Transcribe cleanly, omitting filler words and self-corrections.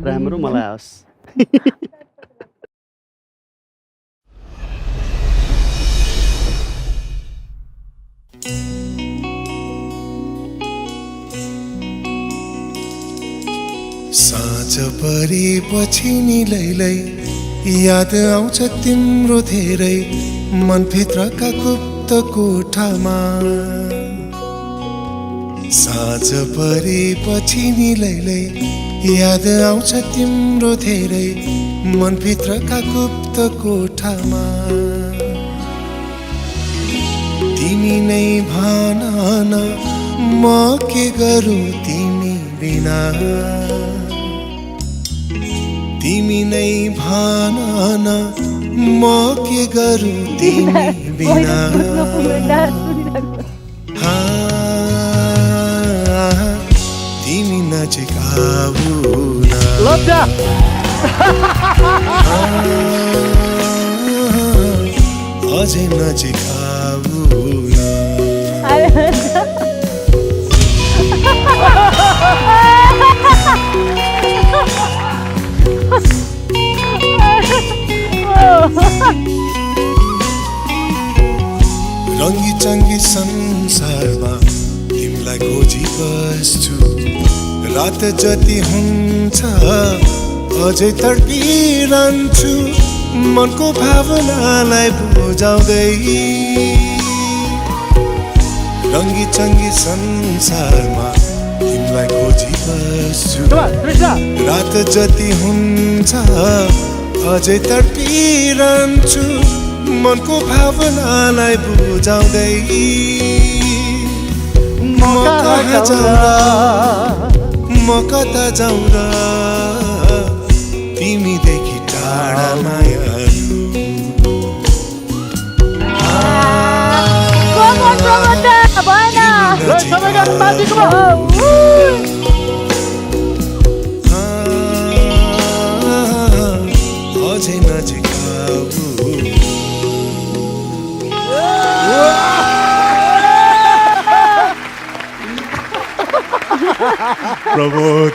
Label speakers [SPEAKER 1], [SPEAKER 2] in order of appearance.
[SPEAKER 1] राम्रो मलाई आओस्
[SPEAKER 2] साँझ परेपछि नि लैलै याद आउँछ तिम्रो धेरै मनभित्रका गुप्त कोठामा साँझ परेपछि नि लैलै याद आउँछ तिम्रो धेरै मनभित्रका गुप्त कोठामा तिमी नै भन न म के गरौँ तिमी बिना तिमी नै भन न म के गरौँ तिमी बिना तिमी नजिक आऊ न अझै नजिक आऊ न रङ्गी चङ्गी संसारमा तिमीलाई खोजी बस्छु रात जति हुन्छ अझै तडपिरहन्छु मनको भावनालाई बुझाउँदै रङ्गी चङ्गी संसारमा तिमीलाई खोजी बस्छु रात जति हुन्छ अझै तडपिरहन्छु मनको भावनालाई बुझाउँदै म कता जाउँ र तिमीदेखि टाढा मायालु अझै नजिक आऊ प्रबोध